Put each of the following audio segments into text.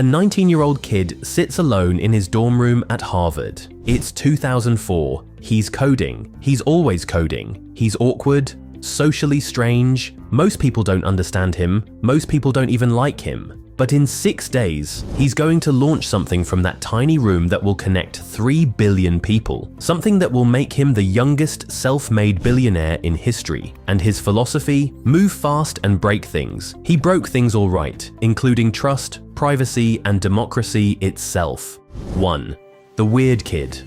A 19-year-old kid sits alone in his dorm room at Harvard. It's 2004. He's coding. He's always coding. He's awkward, socially strange. Most people don't understand him. Most people don't even like him. But in 6 days, he's going to launch something from that tiny room that will connect 3 billion people. Something that will make him the youngest self-made billionaire in history. And his philosophy? Move fast and break things. He broke things all right, including trust, privacy, and democracy itself. 1. The weird kid.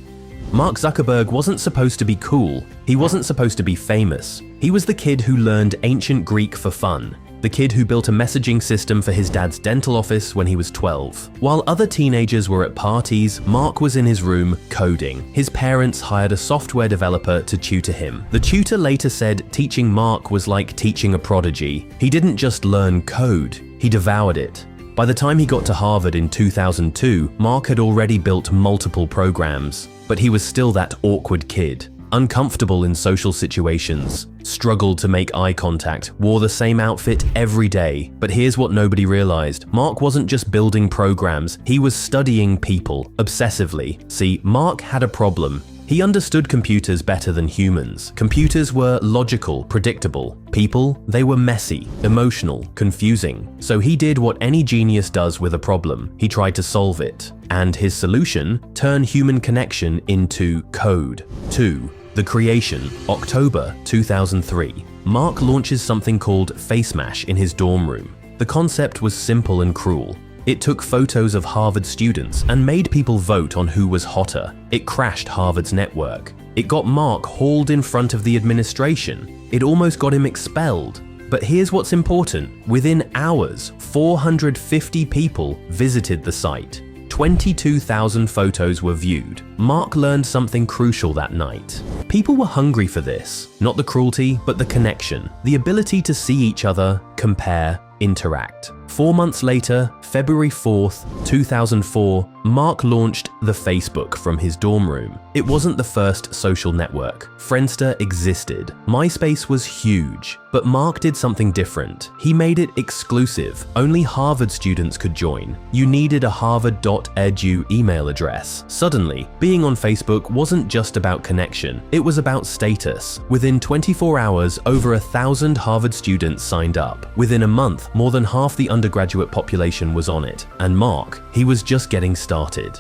Mark Zuckerberg wasn't supposed to be cool. He wasn't supposed to be famous. He was the kid who learned ancient Greek for fun. The kid who built a messaging system for his dad's dental office when he was 12. While other teenagers were at parties, Mark was in his room coding. His parents hired a software developer to tutor him. The tutor later said teaching Mark was like teaching a prodigy. He didn't just learn code, he devoured it. By the time he got to Harvard in 2002, Mark had already built multiple programs, but he was still that awkward kid. Uncomfortable in social situations, struggled to make eye contact, wore the same outfit every day. But here's what nobody realized. Mark wasn't just building programs, he was studying people, obsessively. See, Mark had a problem. He understood computers better than humans. Computers were logical, predictable. People, they were messy, emotional, confusing. So he did what any genius does with a problem. He tried to solve it. And his solution? Turn human connection into code. 2. The creation, October 2003. Mark launches something called Face Mash in his dorm room. The concept was simple and cruel. It took photos of Harvard students and made people vote on who was hotter. It crashed Harvard's network. It got Mark hauled in front of the administration. It almost got him expelled. But here's what's important. Within hours, 450 people visited the site. 22,000 photos were viewed. Mark learned something crucial that night. People were hungry for this. Not the cruelty, but the connection. The ability to see each other, compare, interact. 4 months later, February 4th, 2004, Mark launched the Facebook from his dorm room. It wasn't the first social network. Friendster existed. MySpace was huge. But Mark did something different. He made it exclusive. Only Harvard students could join. You needed a harvard.edu email address. Suddenly, being on Facebook wasn't just about connection. It was about status. Within 24 hours, over 1,000 Harvard students signed up. Within a month, more than half the undergraduate population was on it. And Mark, he was just getting started.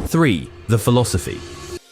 3. The philosophy.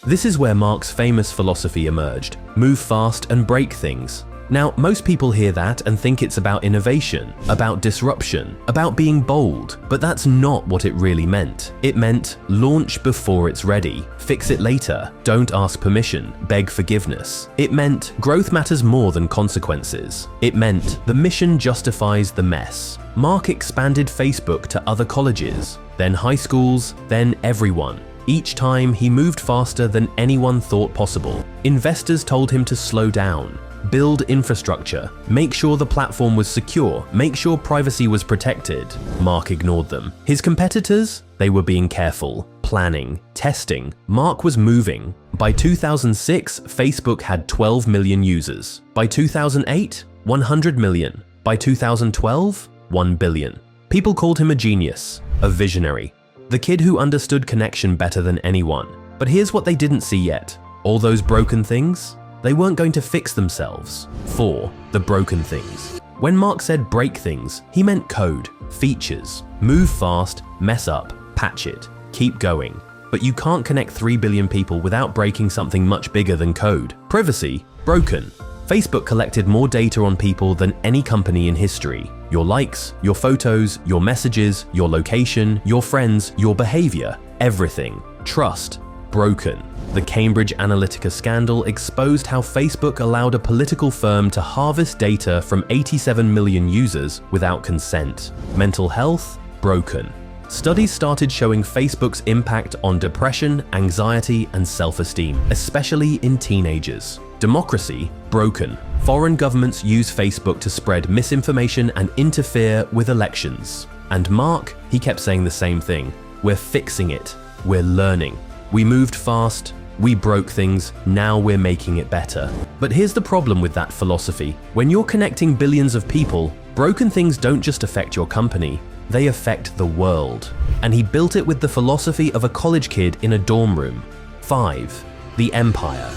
This is where Mark's famous philosophy emerged. Move fast and break things. Now, most people hear that and think it's about innovation, about disruption, about being bold, but that's not what it really meant. It meant launch before it's ready, fix it later, don't ask permission, beg forgiveness. It meant growth matters more than consequences. It meant the mission justifies the mess. Mark expanded Facebook to other colleges, then high schools, then everyone. Each time he moved faster than anyone thought possible. Investors told him to slow down. Build infrastructure, make sure the platform was secure, make sure privacy was protected. Mark ignored them. His competitors? They were being careful, planning, testing. Mark was moving. By 2006, Facebook had 12 million users. By 2008, 100 million. By 2012, 1 billion. People called him a genius, a visionary, the kid who understood connection better than anyone. But here's what they didn't see yet. All those broken things? They weren't going to fix themselves. 4. The broken things. When Mark said break things, he meant code, features, move fast, mess up, patch it, keep going. But you can't connect 3 billion people without breaking something much bigger than code. Privacy, broken. Facebook collected more data on people than any company in history. Your likes, your photos, your messages, your location, your friends, your behavior, everything. Trust, broken. The Cambridge Analytica scandal exposed how Facebook allowed a political firm to harvest data from 87 million users without consent. Mental health, broken. Studies started showing Facebook's impact on depression, anxiety, and self-esteem, especially in teenagers. Democracy, broken. Foreign governments use Facebook to spread misinformation and interfere with elections. And Mark, he kept saying the same thing. We're fixing it. We're learning. We moved fast. We broke things, now we're making it better. But here's the problem with that philosophy. When you're connecting billions of people, broken things don't just affect your company, they affect the world. And he built it with the philosophy of a college kid in a dorm room. 5. The empire.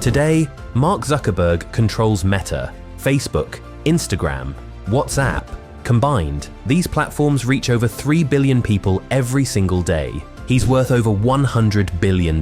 Today, Mark Zuckerberg controls Meta, Facebook, Instagram, WhatsApp. Combined, these platforms reach over 3 billion people every single day. He's worth over $100 billion.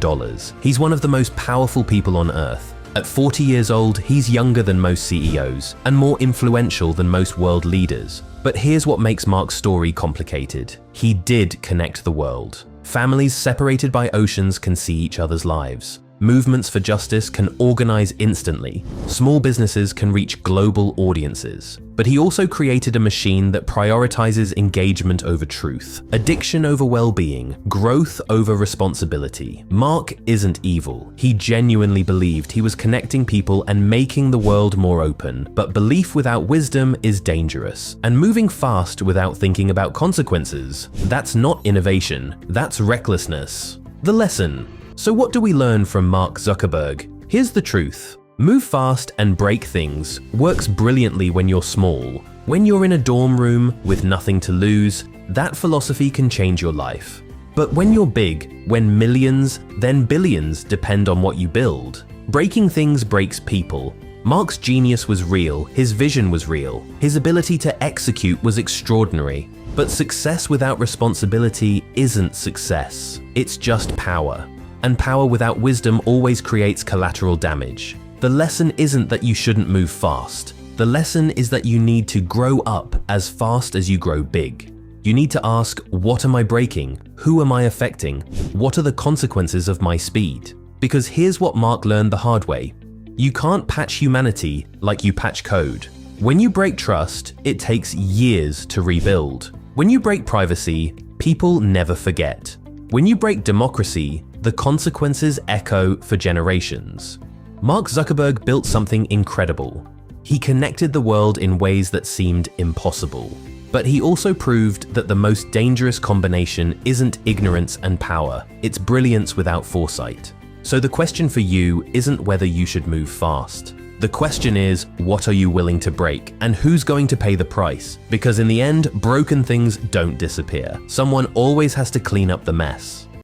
He's one of the most powerful people on Earth. At 40 years old, he's younger than most CEOs and more influential than most world leaders. But here's what makes Mark's story complicated. He did connect the world. Families separated by oceans can see each other's lives. Movements for justice can organize instantly. Small businesses can reach global audiences. But he also created a machine that prioritizes engagement over truth, addiction over well-being, growth over responsibility. Mark isn't evil. He genuinely believed he was connecting people and making the world more open. But belief without wisdom is dangerous. And moving fast without thinking about consequences, that's not innovation, that's recklessness. The lesson. So what do we learn from Mark Zuckerberg? Here's the truth. Move fast and break things works brilliantly when you're small. When you're in a dorm room with nothing to lose, that philosophy can change your life. But when you're big, when millions, then billions depend on what you build, breaking things breaks people. Mark's genius was real, his vision was real, his ability to execute was extraordinary. But success without responsibility isn't success, it's just power. And power without wisdom always creates collateral damage. The lesson isn't that you shouldn't move fast. The lesson is that you need to grow up as fast as you grow big. You need to ask, what am I breaking? Who am I affecting? What are the consequences of my speed? Because here's what Mark learned the hard way. You can't patch humanity like you patch code. When you break trust, it takes years to rebuild. When you break privacy, people never forget. When you break democracy, the consequences echo for generations. Mark Zuckerberg built something incredible. He connected the world in ways that seemed impossible. But he also proved that the most dangerous combination isn't ignorance and power, it's brilliance without foresight. So the question for you isn't whether you should move fast. The question is, what are you willing to break, and who's going to pay the price? Because in the end, broken things don't disappear. Someone always has to clean up the mess.